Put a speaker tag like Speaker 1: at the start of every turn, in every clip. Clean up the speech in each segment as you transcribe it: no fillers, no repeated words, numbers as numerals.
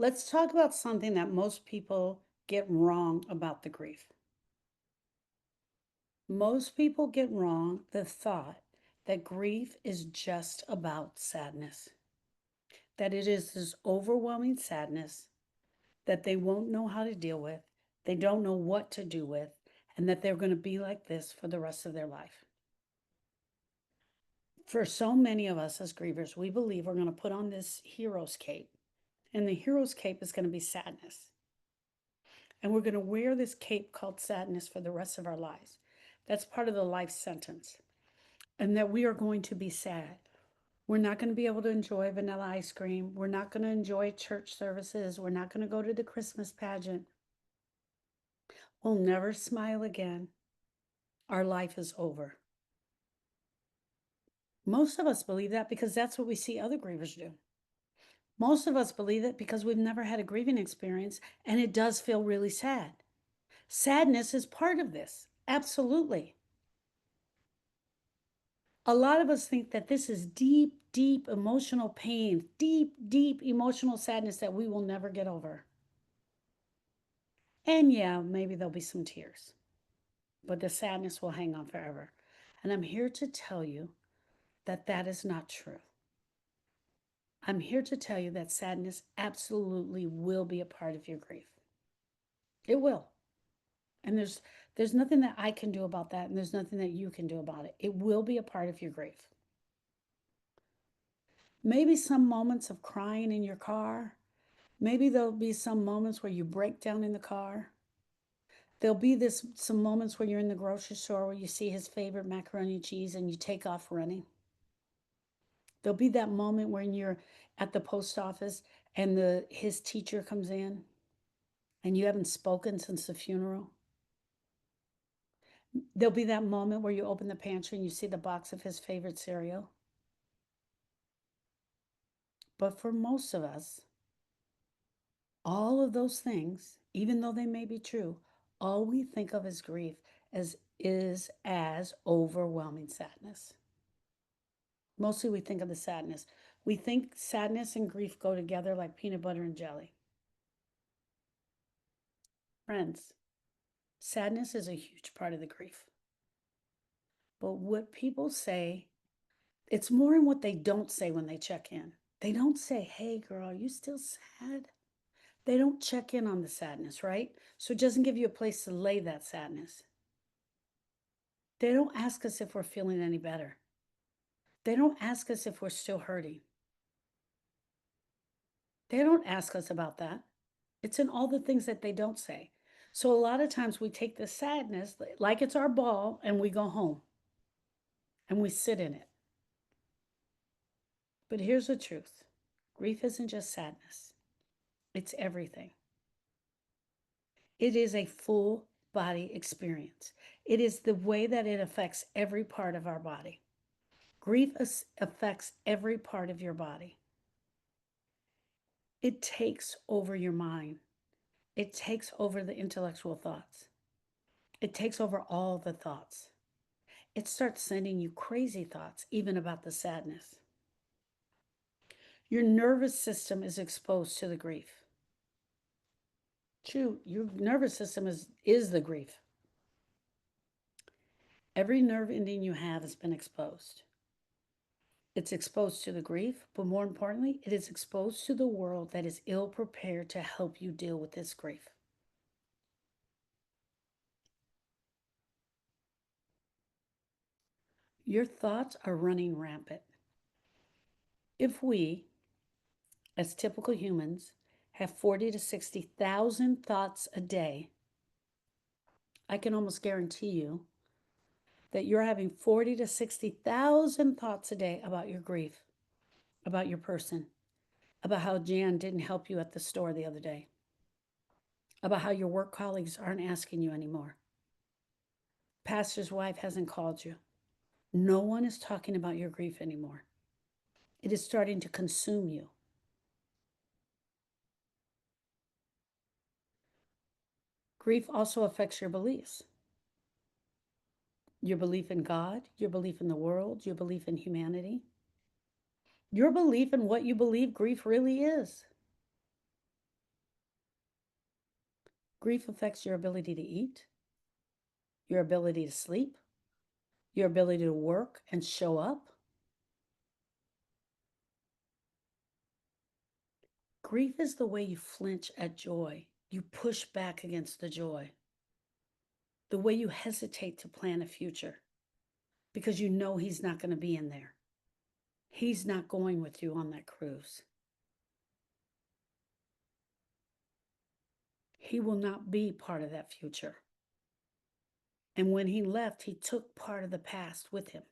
Speaker 1: Let's talk about something that most people get wrong about the grief. Most people get wrong the thought that grief is just about sadness, that it is this overwhelming sadness that they won't know how to deal with, they don't know what to do with, and that they're going to be like this for the rest of their life. For so many of us as grievers, we believe we're going to put on this hero's cape, and the hero's cape is going to be sadness. And we're going to wear this cape called sadness for the rest of our lives. That's part of the life sentence. And that we are going to be sad. We're not going to be able to enjoy vanilla ice cream. We're not going to enjoy church services. We're not going to go to the Christmas pageant. We'll never smile again. Our life is over. Most of us believe that because that's what we see other grievers do. Most of us believe it because we've never had a grieving experience and it does feel really sad. Sadness is part of this. Absolutely. A lot of us think that this is deep, deep emotional pain, deep, deep emotional sadness that we will never get over. And yeah, maybe there'll be some tears, but the sadness will hang on forever. And I'm here to tell you that that is not true. I'm here to tell you that sadness absolutely will be a part of your grief. It will. And there's nothing that I can do about that, and there's nothing that you can do about it. It will be a part of your grief. Maybe some moments of crying in your car. Maybe there'll be some moments where you break down in the car. There'll be some moments where you're in the grocery store where you see his favorite macaroni and cheese and you take off running. There'll be that moment when you're at the post office and his teacher comes in and you haven't spoken since the funeral. There'll be that moment where you open the pantry and you see the box of his favorite cereal. But for most of us, all of those things, even though they may be true, all we think of as grief as overwhelming sadness. Mostly we think of the sadness. We think sadness and grief go together like peanut butter and jelly. Friends, sadness is a huge part of the grief. But what people say, it's more in what they don't say when they check in. They don't say, hey girl, are you still sad? They don't check in on the sadness, right? So it doesn't give you a place to lay that sadness. They don't ask us if we're feeling any better. They don't ask us if we're still hurting. They don't ask us about that. It's in all the things that they don't say. So a lot of times we take the sadness like it's our ball and we go home and we sit in it. But here's the truth. Grief isn't just sadness. It's everything. It is a full body experience. It is the way that it affects every part of our body. Grief affects every part of your body. It takes over your mind. It takes over the intellectual thoughts. It takes over all the thoughts. It starts sending you crazy thoughts, even about the sadness. Your nervous system is exposed to the grief. True, your nervous system is the grief. Every nerve ending you have has been exposed. It's exposed to the grief, but more importantly, it is exposed to the world that is ill prepared to help you deal with this grief. Your thoughts are running rampant. If we, as typical humans, have 40 to 60,000 thoughts a day, I can almost guarantee you that you're having 40 to 60,000 thoughts a day about your grief, about your person, about how Jan didn't help you at the store the other day, about how your work colleagues aren't asking you anymore. Pastor's wife hasn't called you. No one is talking about your grief anymore. It is starting to consume you. Grief also affects your beliefs. Your belief in God, your belief in the world, your belief in humanity. Your belief in what you believe grief really is. Grief affects your ability to eat, your ability to sleep, your ability to work and show up. Grief is the way you flinch at joy. You push back against the joy. The way you hesitate to plan a future because you know he's not going to be in there. He's not going with you on that cruise. He will not be part of that future. And when he left, he took part of the past with him.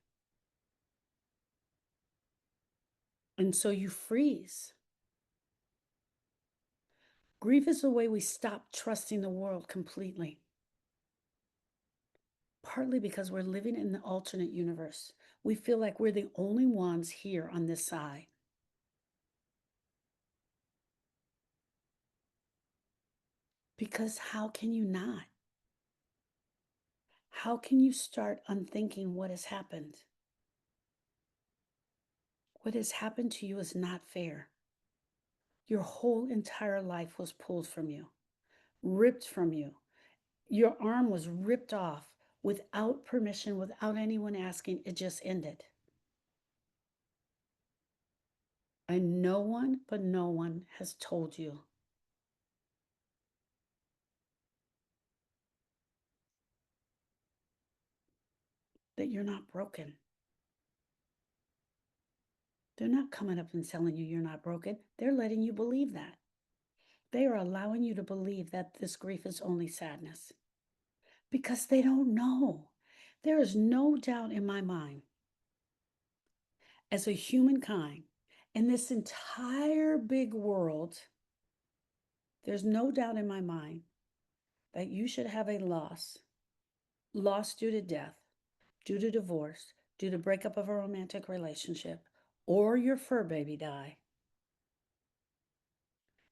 Speaker 1: And so you freeze. Grief is the way we stop trusting the world completely. Partly because we're living in the alternate universe. We feel like we're the only ones here on this side. Because how can you not? How can you start unthinking what has happened? What has happened to you is not fair. Your whole entire life was pulled from you, ripped from you. Your arm was ripped off without permission, without anyone asking. It just ended. And no one but no one has told you. That you're not broken. They're not coming up and telling you you're not broken. They're letting you believe that. They are allowing you to believe that this grief is only sadness because they don't know. There is no doubt in my mind, as a humankind, in this entire big world, there's no doubt in my mind that you should have a loss due to death, due to divorce, due to breakup of a romantic relationship, or your fur baby die,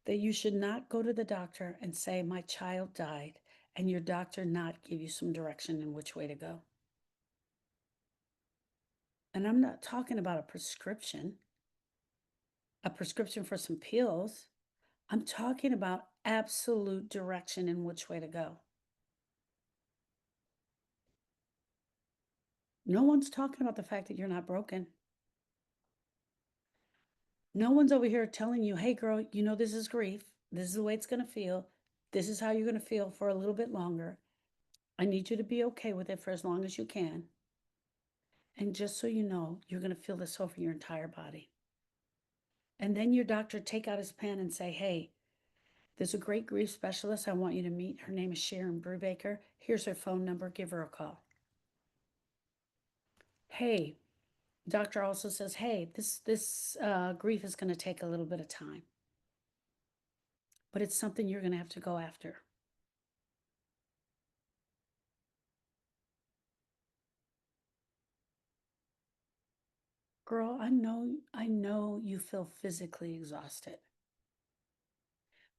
Speaker 1: that you should not go to the doctor and say, my child died, and your doctor not give you some direction in which way to go. And I'm not talking about a prescription for some pills. I'm talking about absolute direction in which way to go. No one's talking about the fact that you're not broken. No one's over here telling you, hey, girl, you know this is grief. This is the way it's going to feel. This is how you're going to feel for a little bit longer. I need you to be okay with it for as long as you can. And just so you know, you're going to feel this over your entire body. And then your doctor take out his pen and say, hey, there's a great grief specialist I want you to meet. Her name is Sharon Brubaker. Here's her phone number. Give her a call. Hey, doctor also says, hey, this grief is going to take a little bit of time. But it's something you're going to have to go after. Girl, I know you feel physically exhausted.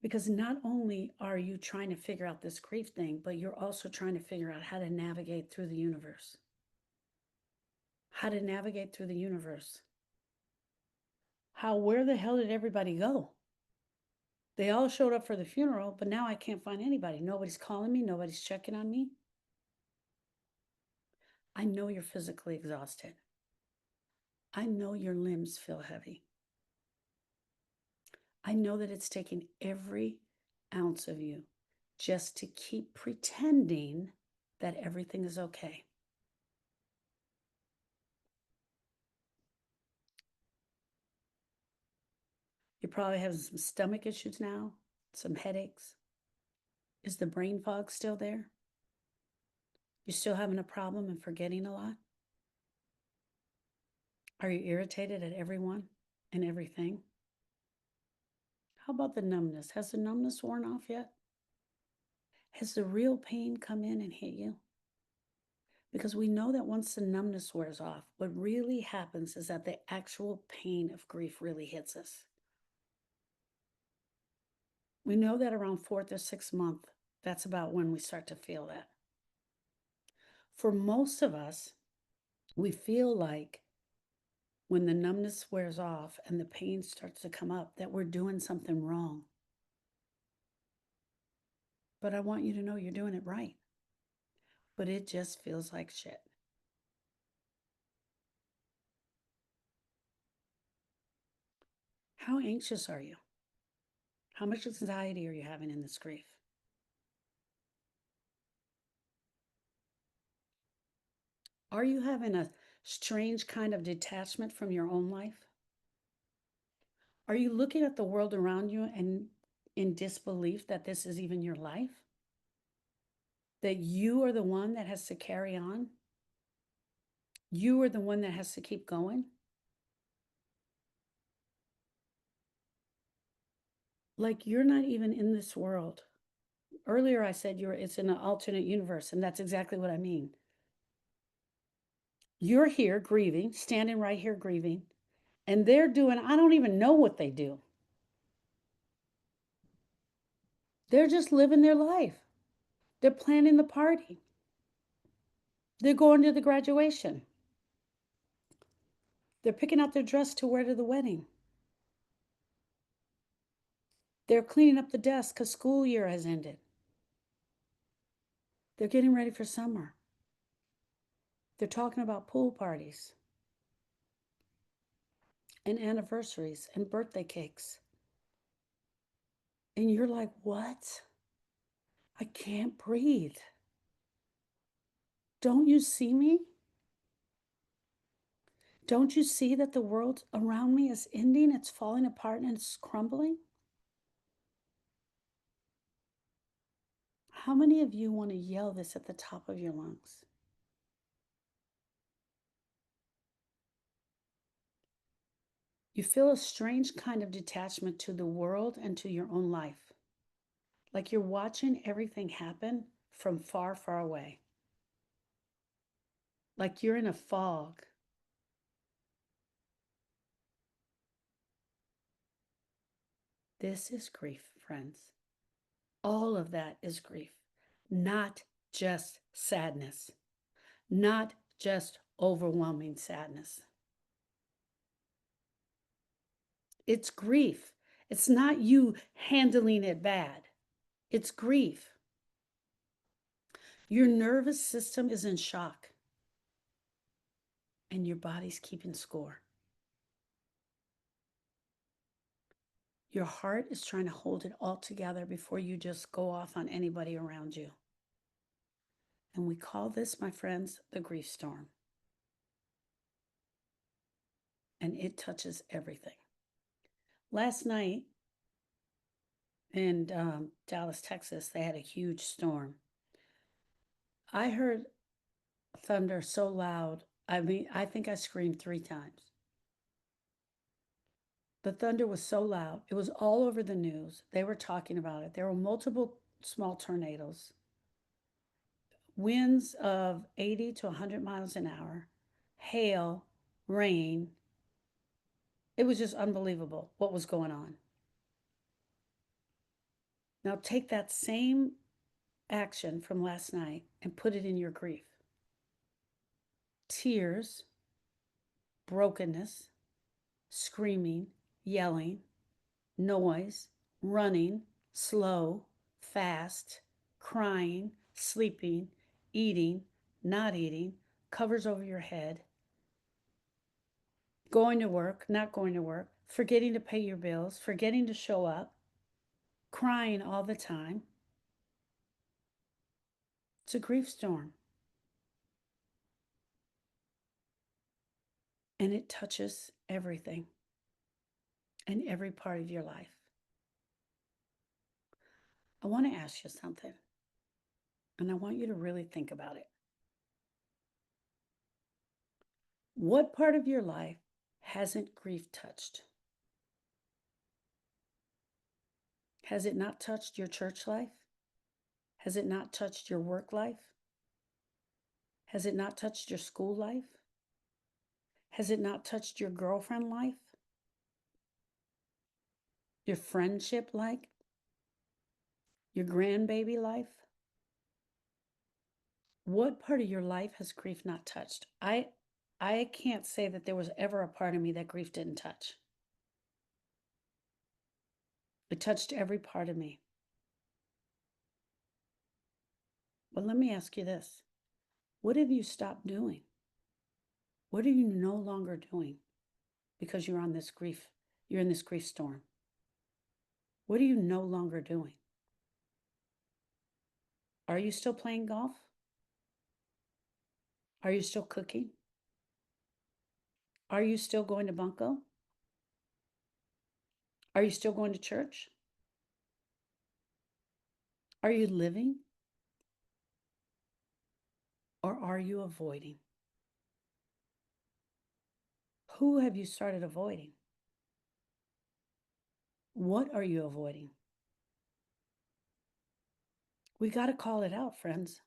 Speaker 1: Because not only are you trying to figure out this grief thing, but you're also trying to figure out how to navigate through the universe. How to navigate through the universe. Where the hell did everybody go? They all showed up for the funeral, but now I can't find anybody. Nobody's calling me. Nobody's checking on me. I know you're physically exhausted. I know your limbs feel heavy. I know that it's taking every ounce of you just to keep pretending that everything is okay. You're probably having some stomach issues now, some headaches. Is the brain fog still there? You still having a problem and forgetting a lot? Are you irritated at everyone and everything? How about the numbness? Has the numbness worn off yet? Has the real pain come in and hit you? Because we know that once the numbness wears off, what really happens is that the actual pain of grief really hits us. We know that around 4th or 6th month, that's about when we start to feel that. For most of us, we feel like when the numbness wears off and the pain starts to come up, that we're doing something wrong. But I want you to know you're doing it right. But it just feels like shit. How anxious are you? How much anxiety are you having in this grief? Are you having a strange kind of detachment from your own life? Are you looking at the world around you and in disbelief that this is even your life? That you are the one that has to carry on? You are the one that has to keep going? Like you're not even in this world. Earlier I said it's in an alternate universe, and that's exactly what I mean. You're here grieving, standing right here grieving, and they're doing, I don't even know what they do. They're just living their life. They're planning the party. They're going to the graduation. They're picking out their dress to wear to the wedding. They're cleaning up the desk because school year has ended. They're getting ready for summer. They're talking about pool parties and anniversaries and birthday cakes. And you're like, what? I can't breathe. Don't you see me? Don't you see that the world around me is ending? It's falling apart and it's crumbling. How many of you want to yell this at the top of your lungs? You feel a strange kind of detachment to the world and to your own life. Like you're watching everything happen from far, far away. Like you're in a fog. This is grief, friends. All of that is grief, not just sadness, not just overwhelming sadness. It's grief. It's not you handling it bad. It's grief. Your nervous system is in shock and your body's keeping score. Your heart is trying to hold it all together before you just go off on anybody around you. And we call this, my friends, the grief storm. And it touches everything. Last night in Dallas, Texas, they had a huge storm. I heard thunder so loud. I mean, I think I screamed 3 times. The thunder was so loud. It was all over the news. They were talking about it. There were multiple small tornadoes, winds of 80 to 100 miles an hour, hail, rain. It was just unbelievable what was going on. Now take that same action from last night and put it in your grief. Tears, brokenness, screaming, yelling, noise, running, slow, fast, crying, sleeping, eating, not eating, covers over your head, going to work, not going to work, forgetting to pay your bills, forgetting to show up, crying all the time. It's a grief storm. And it touches everything and every part of your life. I want to ask you something, and I want you to really think about it. What part of your life hasn't grief touched? Has it not touched your church life? Has it not touched your work life? Has it not touched your school life? Has it not touched your girlfriend life? Your friendship life? Your grandbaby life? What part of your life has grief not touched? I can't say that there was ever a part of me that grief didn't touch. It touched every part of me. But let me ask you this. What have you stopped doing? What are you no longer doing because you're on this grief? You're in this grief storm. What are you no longer doing? Are you still playing golf? Are you still cooking? Are you still going to bunco? Are you still going to church? Are you living? Or are you avoiding? Who have you started avoiding? What are you avoiding? We got to call it out, friends.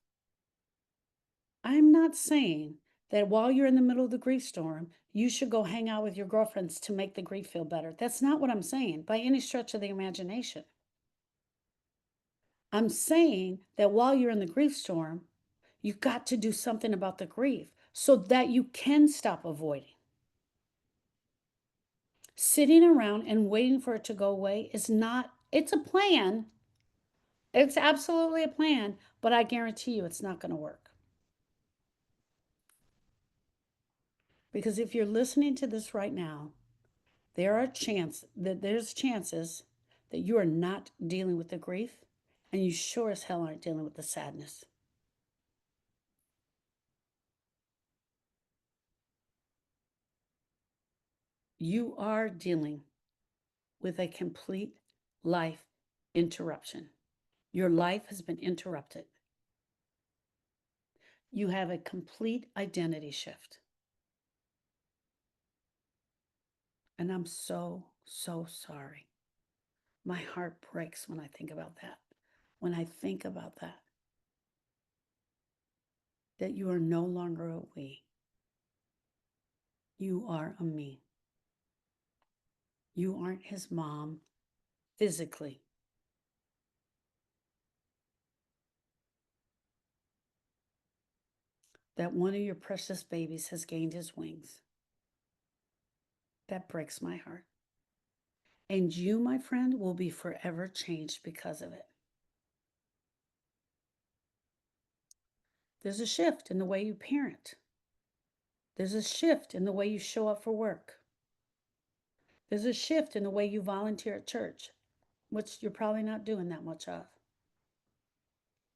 Speaker 1: I'm not saying that while you're in the middle of the grief storm, you should go hang out with your girlfriends to make the grief feel better. That's not what I'm saying by any stretch of the imagination. I'm saying that while you're in the grief storm, you've got to do something about the grief so that you can stop avoiding. Sitting around and waiting for it to go away is not, it's a plan. It's absolutely a plan, but I guarantee you it's not going to work. Because if you're listening to this right now, there's chances that you are not dealing with the grief, and you sure as hell aren't dealing with the sadness. You are dealing with a complete life interruption. Your life has been interrupted. You have a complete identity shift. And I'm so, so sorry. My heart breaks when I think about that. When I think about that you are no longer a we. You are a me. You aren't his mom physically. That one of your precious babies has gained his wings. That breaks my heart. And you, my friend, will be forever changed because of it. There's a shift in the way you parent. There's a shift in the way you show up for work. There's a shift in the way you volunteer at church, which you're probably not doing that much of.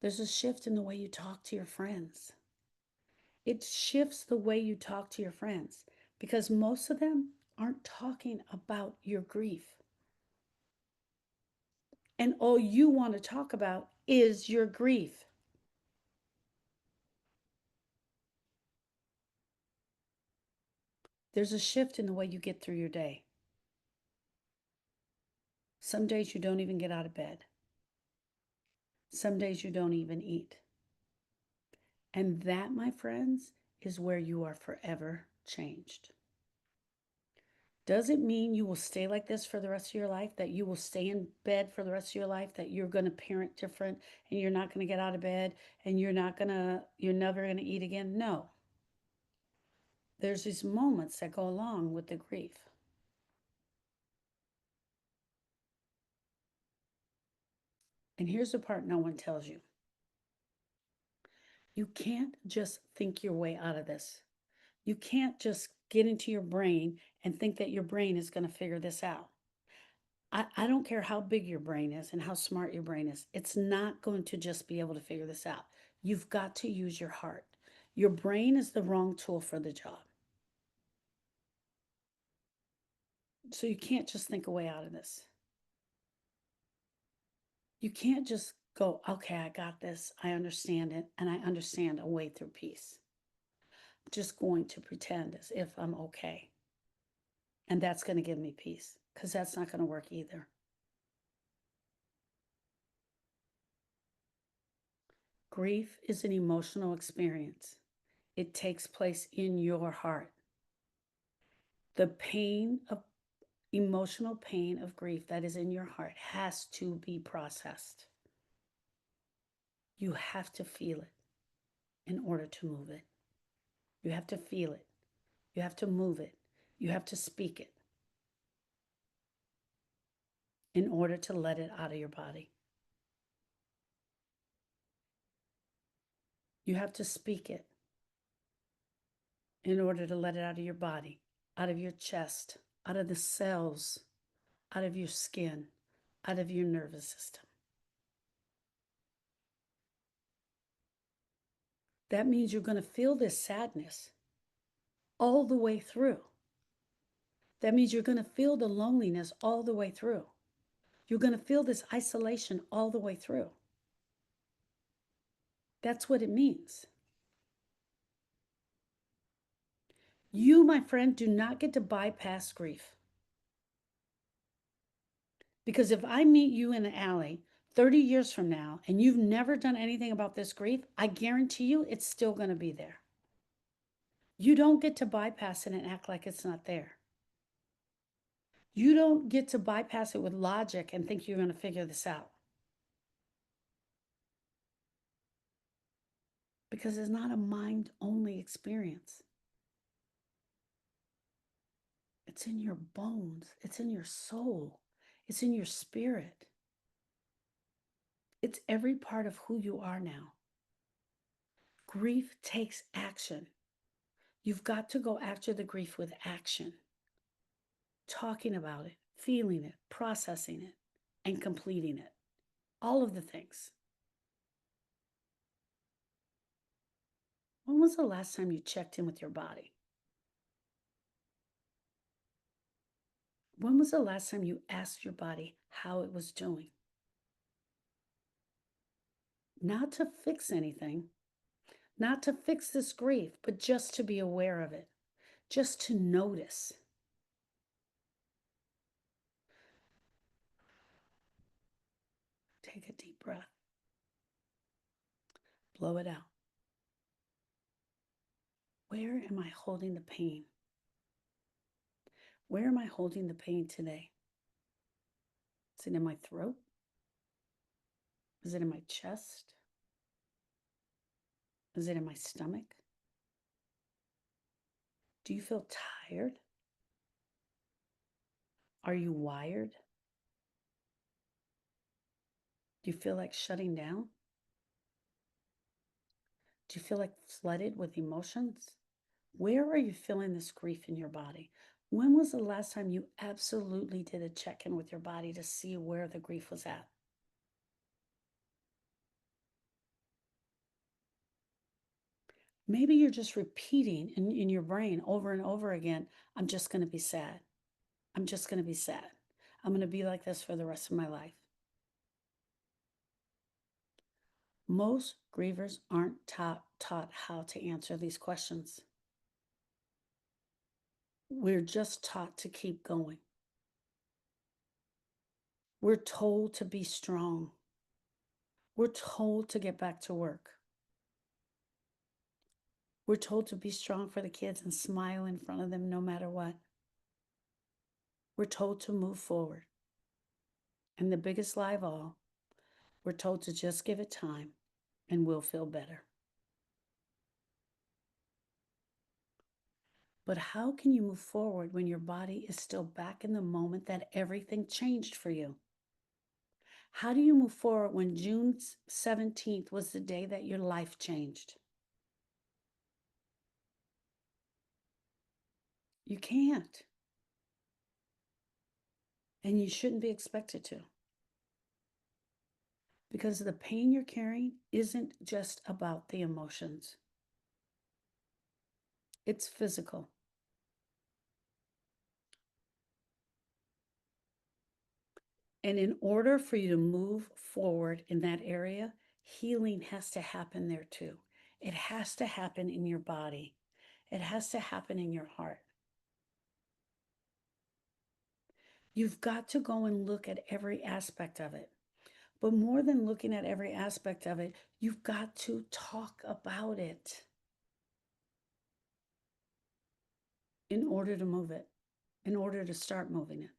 Speaker 1: There's a shift in the way you talk to your friends. It shifts the way you talk to your friends because most of them aren't talking about your grief. And all you want to talk about is your grief. There's a shift in the way you get through your day. Some days you don't even get out of bed. Some days you don't even eat. And that, my friends, is where you are forever changed. Does it mean you will stay like this for the rest of your life? That you will stay in bed for the rest of your life? That you're going to parent different and you're not going to get out of bed and you're never going to eat again? No. There's these moments that go along with the grief. And here's the part no one tells you. You can't just think your way out of this. You can't just get into your brain and think that your brain is going to figure this out. I don't care how big your brain is and how smart your brain is. It's not going to just be able to figure this out. You've got to use your heart. Your brain is the wrong tool for the job. So you can't just think a way out of this. You can't just go, okay, I got this. I understand it. And I understand a way through peace. I'm just going to pretend as if I'm okay. And that's going to give me peace because that's not going to work either. Grief is an emotional experience. It takes place in your heart. The emotional pain of grief that is in your heart has to be processed. You have to feel it in order to move it. You have to feel it. You have to move it. You have to speak it in order to let it out of your body. You have to speak it in order to let it out of your body, out of your chest, out of the cells, out of your skin, out of your nervous system. That means you're going to feel this sadness all the way through. That means you're going to feel the loneliness all the way through. You're going to feel this isolation all the way through. That's what it means. You, my friend, do not get to bypass grief. Because if I meet you in the alley 30 years from now and you've never done anything about this grief, I guarantee you it's still going to be there. You don't get to bypass it and act like it's not there. You don't get to bypass it with logic and think you're going to figure this out. Because it's not a mind-only experience. It's in your bones. It's in your soul. It's in your spirit. It's every part of who you are now. Grief takes action. You've got to go after the grief with action. Talking about it, feeling it, processing it, and completing it. All of the things. When was the last time you checked in with your body? When was the last time you asked your body how it was doing? Not to fix anything, not to fix this grief, but just to be aware of it, just to notice. Take a deep breath. Blow it out. Where am I holding the pain? Where am I holding the pain today? Is it in my throat? Is it in my chest? Is it in my stomach? Do you feel tired? Are you wired? Do you feel like shutting down? Do you feel like flooded with emotions? Where are you feeling this grief in your body? When was the last time you absolutely did a check-in with your body to see where the grief was at? Maybe you're just repeating in your brain over and over again, I'm just going to be sad. I'm just going to be sad. I'm going to be like this for the rest of my life. Most grievers aren't taught how to answer these questions. We're just taught to keep going. We're told to be strong. We're told to get back to work. We're told to be strong for the kids and smile in front of them no matter what. We're told to move forward. And the biggest lie of all, we're told to just give it time and we'll feel better. But how can you move forward when your body is still back in the moment that everything changed for you? How do you move forward when June 17th was the day that your life changed? You can't. And you shouldn't be expected to. Because the pain you're carrying isn't just about the emotions. It's physical. And in order for you to move forward in that area, healing has to happen there too. It has to happen in your body. It has to happen in your heart. You've got to go and look at every aspect of it. But more than looking at every aspect of it, you've got to talk about it in order to move it, in order to start moving it.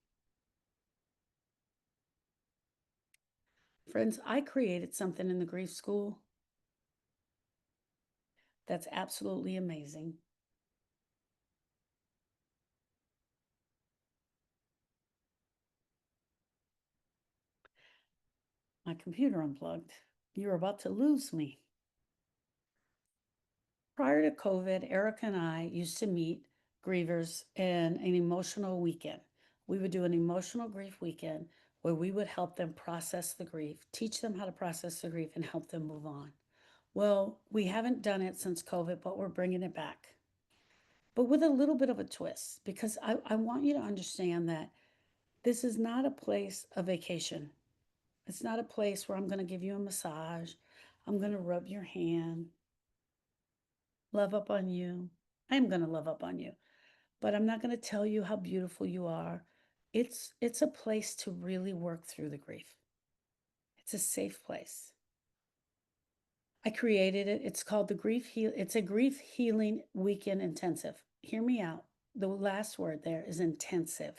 Speaker 1: Friends, I created something in the grief school that's absolutely amazing. My computer unplugged. You're about to lose me. Prior to COVID, Erica and I used to meet grievers in an emotional weekend. We would do an emotional grief weekend where we would help them process the grief, teach them how to process the grief, and help them move on. Well, we haven't done it since COVID, but we're bringing it back. But with a little bit of a twist, because I want you to understand that this is not a place of vacation. It's not a place where I'm going to give you a massage. I'm going to rub your hand, love up on you. I'm going to love up on you, but I'm not going to tell you how beautiful you are. It's a place to really work through the grief. It's a safe place. I created it. It's called the it's a grief healing weekend intensive. Hear me out. The last word there is intensive.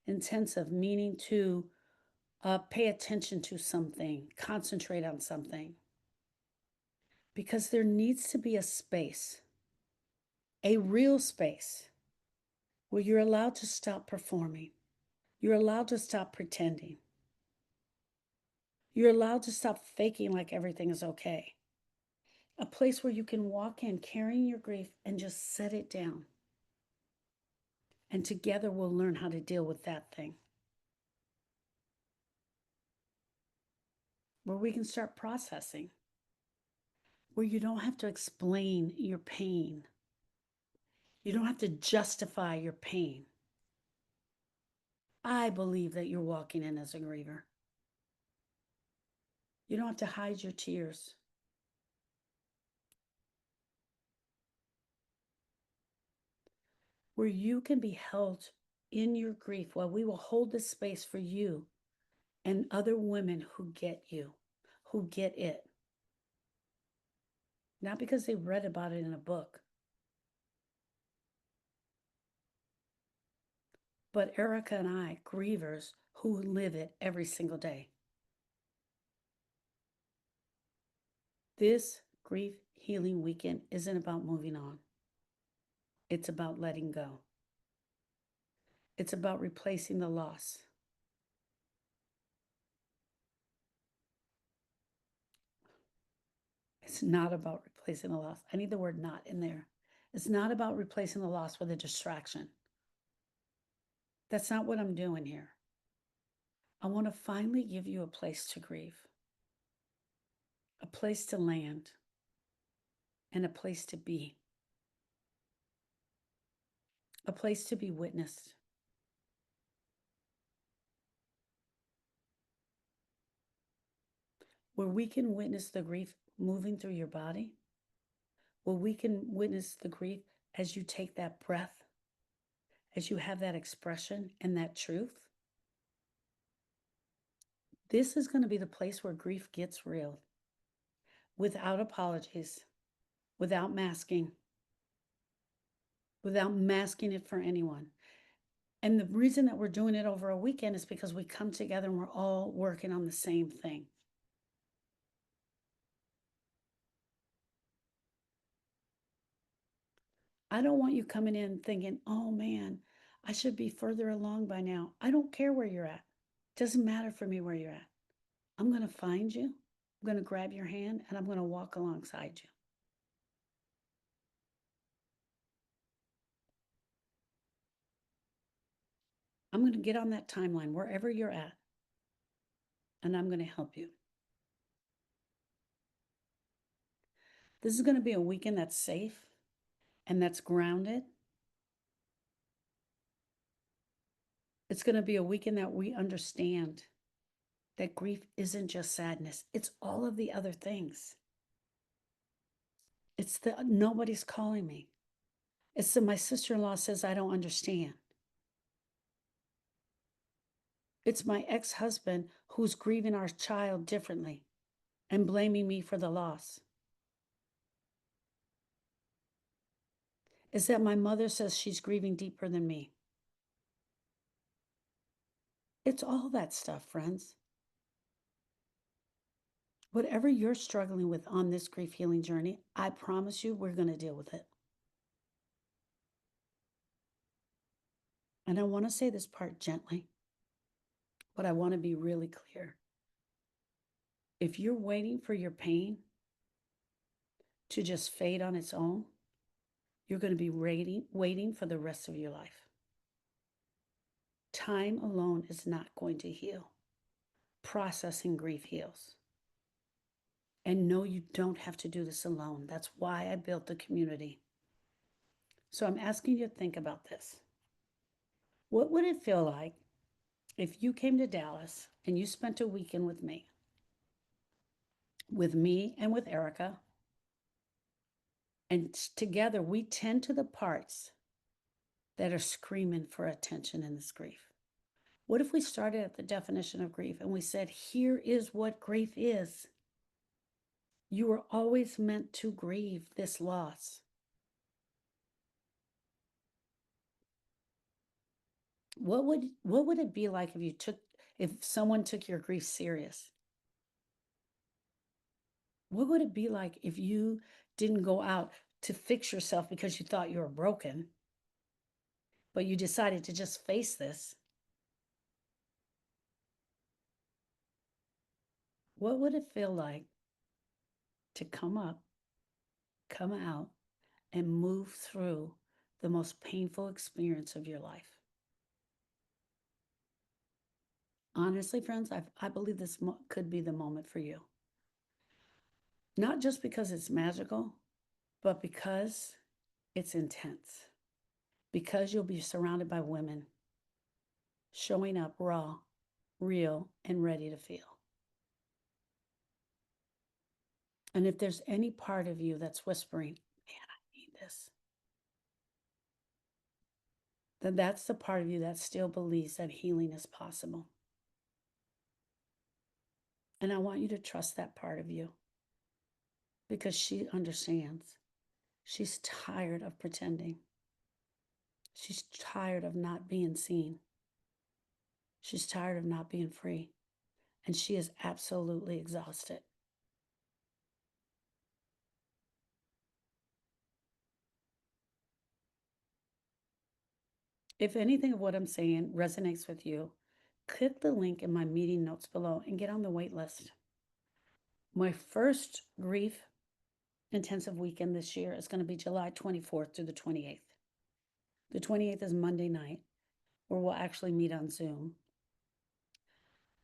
Speaker 1: Intensive meaning to pay attention to something, concentrate on something. Because there needs to be a space, a real space, where you're allowed to stop performing. You're allowed to stop pretending. You're allowed to stop faking like everything is okay. A place where you can walk in carrying your grief and just set it down. And together we'll learn how to deal with that thing. Where we can start processing. Where you don't have to explain your pain. You don't have to justify your pain. I believe that you're walking in as a griever. You don't have to hide your tears. Where you can be held in your grief while we will hold this space for you and other women who get you, who get it. Not because they read about it in a book, but Erica and I, grievers who live it every single day. This grief healing weekend isn't about moving on. It's about letting go. It's about replacing the loss. It's not about replacing the loss. I need the word not in there. It's not about replacing the loss with a distraction. That's not what I'm doing here. I want to finally give you a place to grieve, a place to land, and a place to be, a place to be witnessed. Where we can witness the grief moving through your body, where we can witness the grief as you take that breath, as you have that expression and that truth. This is going to be the place where grief gets real, without apologies, without masking it for anyone. And the reason that we're doing it over a weekend is because we come together and we're all working on the same thing. I don't want you coming in thinking, oh man, I should be further along by now. I don't care where you're at. It doesn't matter for me where you're at. I'm going to find you. I'm going to grab your hand and I'm going to walk alongside you. I'm going to get on that timeline wherever you're at, and I'm going to help you. This is going to be a weekend that's safe and that's grounded. It's going to be a weekend that we understand that grief isn't just sadness, it's all of the other things. It's the nobody's calling me. It's the my sister-in-law says I don't understand. It's my ex-husband who's grieving our child differently and blaming me for the loss. It's that my mother says she's grieving deeper than me. It's all that stuff, friends. Whatever you're struggling with on this grief healing journey, I promise you we're going to deal with it. And I want to say this part gently, but I want to be really clear. If you're waiting for your pain to just fade on its own, you're going to be waiting for the rest of your life. Time alone is not going to heal. Processing grief heals. And no, you don't have to do this alone. That's why I built the community. So I'm asking you to think about this. What would it feel like if you came to Dallas and you spent a weekend with me and with Erica, and together we tend to the parts that are screaming for attention in this grief? What if we started at the definition of grief and we said, here is what grief is? You were always meant to grieve this loss. What would it be like if someone took your grief serious? What would it be like if you didn't go out to fix yourself because you thought you were broken, but you decided to just face this? What would it feel like to come up, come out, and move through the most painful experience of your life? Honestly, friends, I believe this could be the moment for you. Not just because it's magical, but because it's intense. Because you'll be surrounded by women showing up raw, real, and ready to feel. And if there's any part of you that's whispering, man, I need this, then that's the part of you that still believes that healing is possible. And I want you to trust that part of you because she understands. She's tired of pretending. She's tired of not being seen. She's tired of not being free. And she is absolutely exhausted. If anything of what I'm saying resonates with you, click the link in my meeting notes below and get on the wait list. My first grief intensive weekend this year is going to be July 24th through the 28th. The 28th is Monday night, where we'll actually meet on Zoom.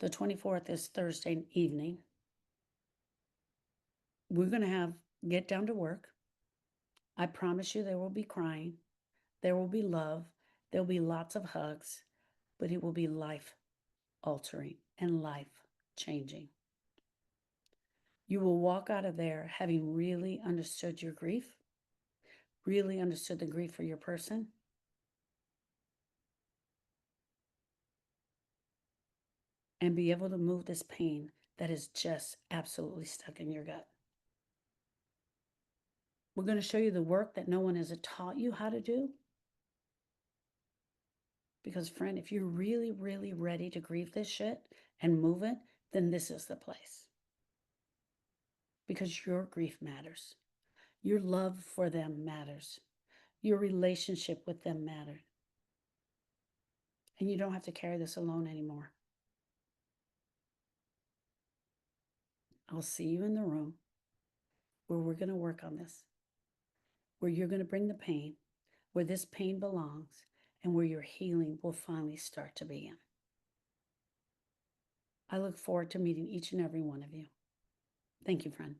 Speaker 1: The 24th is Thursday evening. We're going to get down to work. I promise you there will be crying. There will be love. There will be lots of hugs, but it will be life altering and life changing. You will walk out of there having really understood your grief, really understood the grief for your person, and be able to move this pain that is just absolutely stuck in your gut. We're going to show you the work that no one has taught you how to do. Because, friend, if you're really, really ready to grieve this shit and move it, then this is the place. Because your grief matters. Your love for them matters. Your relationship with them matters. And you don't have to carry this alone anymore. I'll see you in the room where we're going to work on this, where you're going to bring the pain, where this pain belongs, and where your healing will finally start to begin. I look forward to meeting each and every one of you. Thank you, friend.